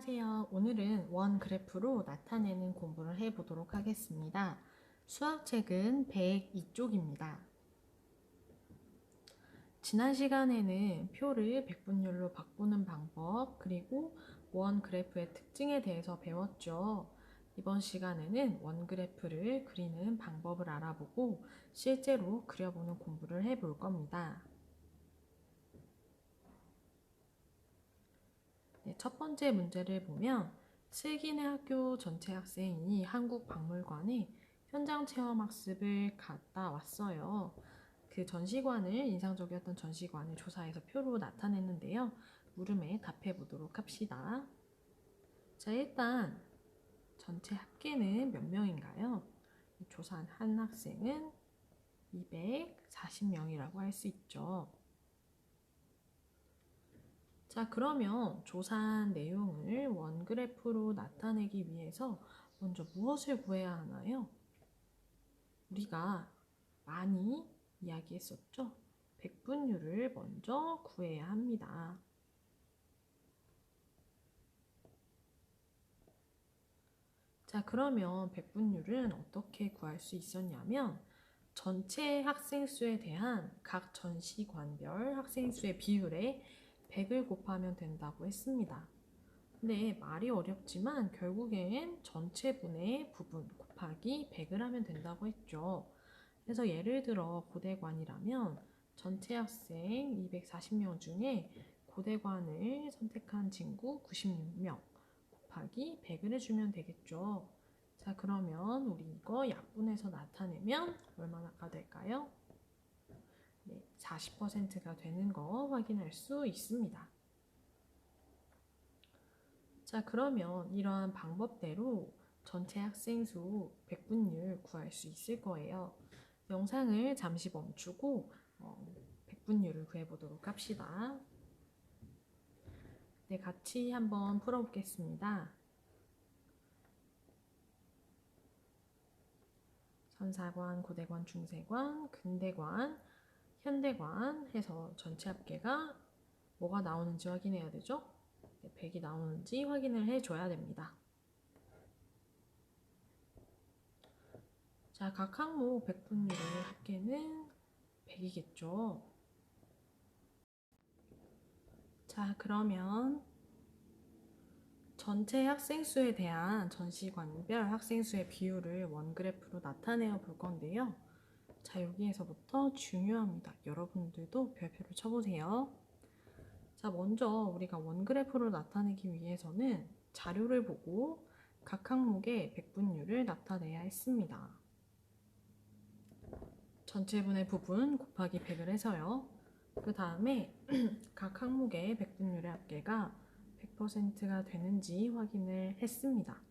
안녕하세요. 오늘은 원 그래프로 나타내는 공부를 해보도록 하겠습니다. 수학책은 102쪽입니다. 지난 시간에는 표를 백분율로 바꾸는 방법, 그리고 원 그래프의 특징에 대해서 배웠죠. 이번 시간에는 원 그래프를 그리는 방법을 알아보고 실제로 그려보는 공부를 해볼 겁니다. 네, 첫 번째 문제를 보면 슬기네 학교 전체 학생이 한국박물관에 현장 체험 학습을 갔다 왔어요. 그 전시관을 인상적이었던 전시관을 조사해서 표로 나타냈는데요. 물음에 답해 보도록 합시다. 자, 일단 전체 합계는 몇 명인가요? 조사한 한 학생은 240명이라고 할 수 있죠. 자, 그러면 조사한 내용을 원그래프로 나타내기 위해서 먼저 무엇을 구해야 하나요? 우리가 많이 이야기했었죠? 백분율을 먼저 구해야 합니다. 자, 그러면 백분율은 어떻게 구할 수 있었냐면 전체 학생 수에 대한 각 전시관별 학생 수의 비율에 100을 곱하면 된다고 했습니다. 근데 말이 어렵지만 결국엔 전체분의 부분 곱하기 100을 하면 된다고 했죠. 그래서 예를 들어 고대관이라면 전체 학생 240명 중에 고대관을 선택한 친구 96명 곱하기 100을 해주면 되겠죠. 자, 그러면 우리 이거 약분해서 나타내면 얼마나가 될까요? 네, 40%가 되는 거 확인할 수 있습니다. 자, 그러면 이러한 방법대로 전체 학생 수 백분율 구할 수 있을 거예요. 영상을 잠시 멈추고 백분율을 구해보도록 합시다. 네, 같이 한번 풀어보겠습니다. 선사관, 고대관, 중세관, 근대관, 현대관 해서 전체 합계가 뭐가 나오는지 확인해야 되죠? 100이 나오는지 확인을 해줘야 됩니다. 자, 각 항목 백분율의 합계는 100이겠죠. 자, 그러면 전체 학생 수에 대한 전시관별 학생 수의 비율을 원그래프로 나타내어 볼 건데요. 자, 여기에서부터 중요합니다. 여러분들도 별표를 쳐보세요. 자, 먼저 우리가 원그래프로 나타내기 위해서는 자료를 보고 각 항목의 백분율을 나타내야 했습니다. 전체분의 부분 곱하기 100을 해서요. 그 다음에 각 항목의 백분율의 합계가 100%가 되는지 확인을 했습니다.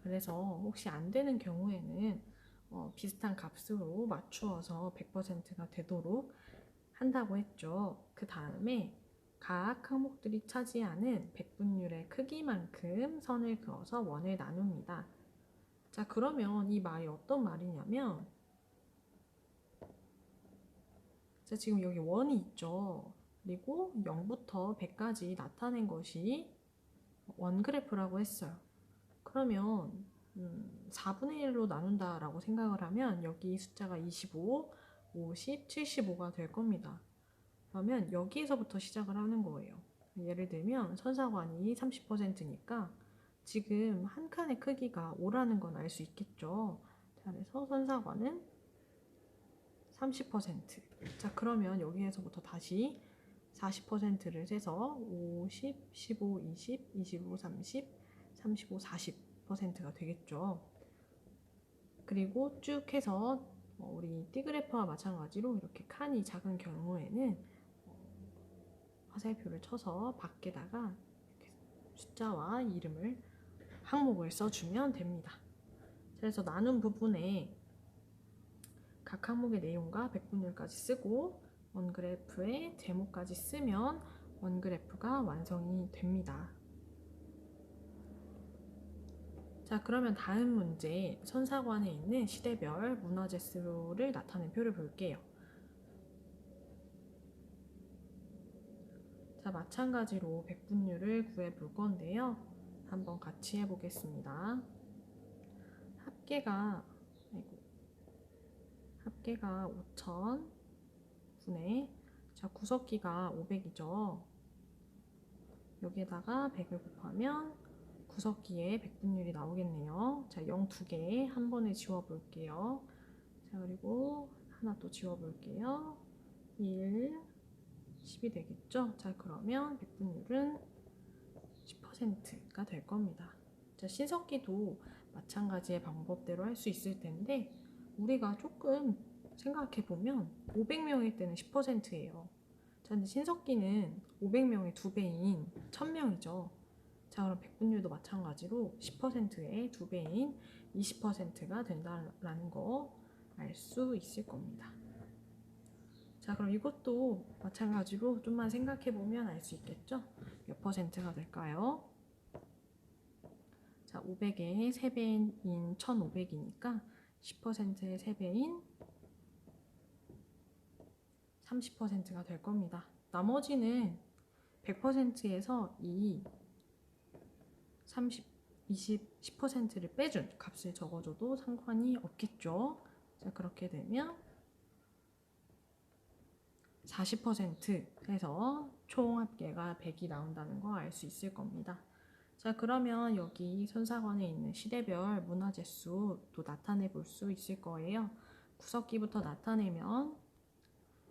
그래서 혹시 안 되는 경우에는 비슷한 값으로 맞추어서 100%가 되도록 한다고 했죠. 그 다음에 각 항목들이 차지하는 백분율의 크기만큼 선을 그어서 원을 나눕니다. 자, 그러면 이 말이 어떤 말이냐면 자, 지금 여기 원이 있죠. 그리고 0부터 100까지 나타낸 것이 원그래프라고 했어요. 그러면 4분의 1로 나눈다라고 생각을 하면 여기 숫자가 25, 50, 75가 될 겁니다. 그러면 여기에서부터 시작을 하는 거예요. 예를 들면 선사관이 30%니까 지금 한 칸의 크기가 5라는 건 알 수 있겠죠. 자, 그래서 선사관은 30%. 자, 그러면 여기에서부터 다시 40%를 세서 50, 15, 20, 25, 30, 35, 40%가 되겠죠. 그리고 쭉 해서 우리 띠그래프와 마찬가지로 이렇게 칸이 작은 경우에는 화살표를 쳐서 밖에다가 숫자와 이름을 항목을 써주면 됩니다. 그래서 나눈 부분에 각 항목의 내용과 백분율까지 쓰고 원그래프의 제목까지 쓰면 원그래프가 완성이 됩니다. 자, 그러면 다음 문제 선사관에 있는 시대별 문화재 수를 나타낸 표를 볼게요. 자, 마찬가지로 백분율을 구해 볼 건데요. 한번 같이 해보겠습니다. 합계가 5000분의 구석기가 500이죠. 여기에다가 100을 곱하면 구석기에 백분율이 나오겠네요. 자, 0 2개 한 번에 지워볼게요. 자, 그리고 하나 또 지워볼게요. 1, 10이 되겠죠? 자, 그러면 백분율은 10%가 될 겁니다. 자, 신석기도 마찬가지의 방법대로 할 수 있을 텐데 우리가 조금 생각해보면 500명일 때는 10%예요. 자, 근데 신석기는 500명의 2배인 1000명이죠. 자, 그럼 백분율도 마찬가지로 10%의 2배인 20%가 된다라는 거 알 수 있을 겁니다. 자, 그럼 이것도 마찬가지로 좀만 생각해보면 알 수 있겠죠? 몇 퍼센트가 될까요? 자, 500의 3배인 1500이니까 10%의 3배인 30%가 될 겁니다. 나머지는 100%에서 이 30, 20, 10%를 빼준 값을 적어줘도 상관이 없겠죠. 자, 그렇게 되면 40% 해서 총 합계가 100이 나온다는 거 알 수 있을 겁니다. 자, 그러면 여기 선사관에 있는 시대별 문화재 수도 나타내 볼 수 있을 거예요. 구석기부터 나타내면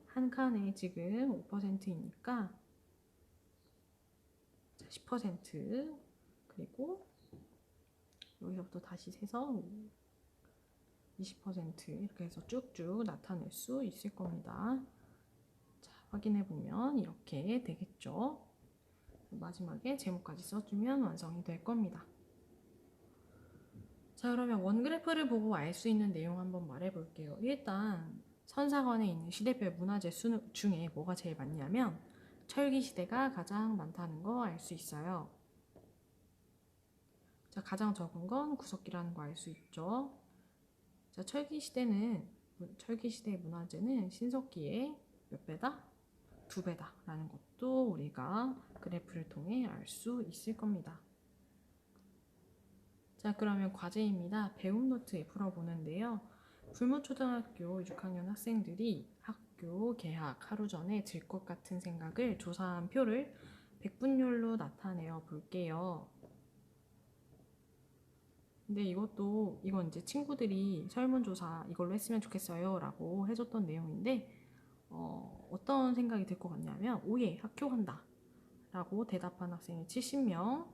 한 칸에 지금 5%이니까 10%, 그리고 여기서부터 다시 세서 20% 이렇게 해서 쭉쭉 나타낼 수 있을 겁니다. 자, 확인해 보면 이렇게 되겠죠. 마지막에 제목까지 써주면 완성이 될 겁니다. 자, 그러면 원그래프를 보고 알 수 있는 내용 한번 말해 볼게요. 일단 선사관에 있는 시대별 문화재 수 중에 뭐가 제일 많냐면 철기 시대가 가장 많다는 거 알 수 있어요. 자, 가장 적은 건 구석기라는 거 알 수 있죠. 자, 철기 시대의 문화재는 신석기의 몇 배다? 2배다 라는 것도 우리가 그래프를 통해 알 수 있을 겁니다. 자, 그러면 과제입니다. 배움 노트에 풀어보는데요. 불모초등학교 6학년 학생들이 학교 개학 하루 전에 들 것 같은 생각을 조사한 표를 백분율로 나타내어 볼게요. 근데 이건 이제 친구들이 설문조사 이걸로 했으면 좋겠어요 라고 해줬던 내용인데 어떤 생각이 들 것 같냐면 오예 학교 간다 라고 대답한 학생이 70명,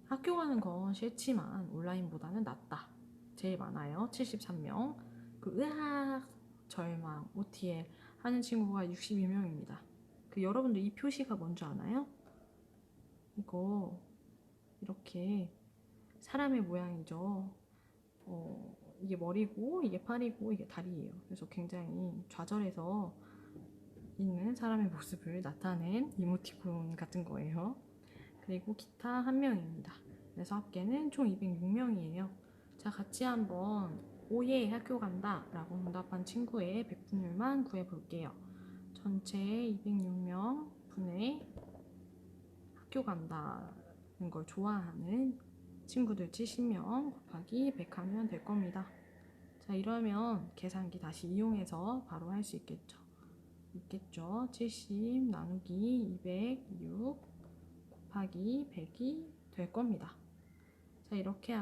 학교 가는 건 싫지만 온라인보다는 낫다 제일 많아요. 73명. 그 으악 절망 OTL 하는 친구가 62명입니다. 그 여러분들 이 표시가 뭔지 아나요? 이거 이렇게 사람의 모양이죠. 이게 머리고 이게 팔이고 이게 다리예요. 그래서 굉장히 좌절해서 있는 사람의 모습을 나타낸 이모티콘 같은 거예요. 그리고 기타 한 명입니다. 그래서 합계는 총 206명이에요. 자, 같이 한번 오예 학교 간다 라고 응답한 친구의 백분율만 구해볼게요. 전체 206명 분의 학교 간다는 걸 좋아하는 친구들 70명 곱하기 100 하면 될 겁니다. 자, 이러면 계산기 다시 이용해서 바로 할 수 있겠죠. 70 나누기 206 곱하기 100이 될 겁니다. 자, 이렇게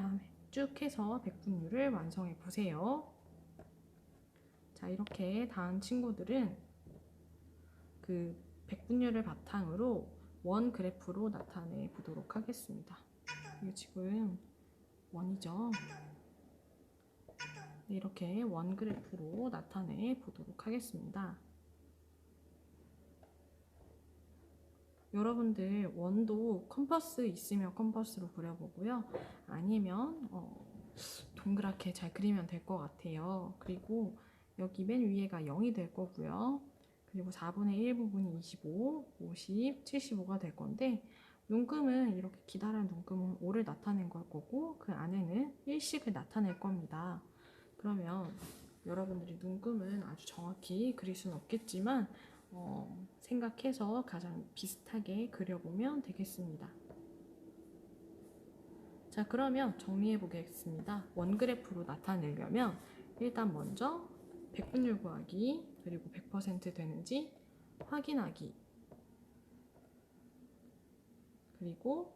쭉 해서 백분율을 완성해 보세요. 자, 이렇게 다른 친구들은 그 백분율을 바탕으로 원 그래프로 나타내 보도록 하겠습니다. 이게 지금 원이죠. 네, 이렇게 원 그래프로 나타내 보도록 하겠습니다. 여러분들 원도 컴퍼스 있으면 컴퍼스로 그려보고요. 아니면 동그랗게 잘 그리면 될 것 같아요. 그리고 여기 맨 위에가 0이 될 거고요. 그리고 4분의 1 부분이 25, 50, 75가 될 건데 눈금은 이렇게 기다란 눈금은 5를 나타낸 걸 거고 그 안에는 1씩을 나타낼 겁니다. 그러면 여러분들이 눈금은 아주 정확히 그릴 수는 없겠지만 생각해서 가장 비슷하게 그려보면 되겠습니다. 자, 그러면 정리해 보겠습니다. 원그래프로 나타내려면 일단 먼저 백분율 구하기, 그리고 100% 되는지 확인하기, 그리고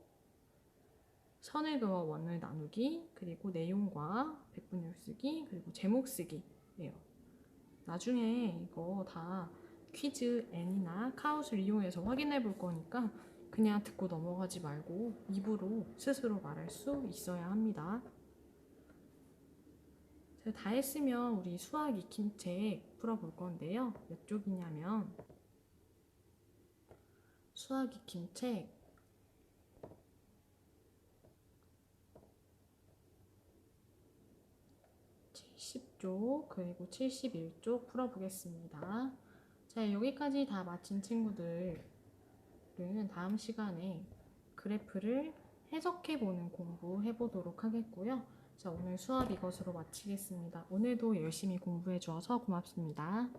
선을 그어 원을 나누기, 그리고 내용과 백분율 쓰기, 그리고 제목 쓰기예요. 나중에 이거 다 퀴즈 N이나 카웃을 이용해서 확인해 볼 거니까 그냥 듣고 넘어가지 말고 입으로 스스로 말할 수 있어야 합니다. 다 했으면 우리 수학 익힘책 풀어볼 건데요. 몇 쪽이냐면 수학 익힘책 70쪽 그리고 71쪽 풀어보겠습니다. 자, 여기까지 다 마친 친구들은 다음 시간에 그래프를 해석해보는 공부 해보도록 하겠고요. 자, 오늘 수업 이것으로 마치겠습니다. 오늘도 열심히 공부해 주셔서 고맙습니다.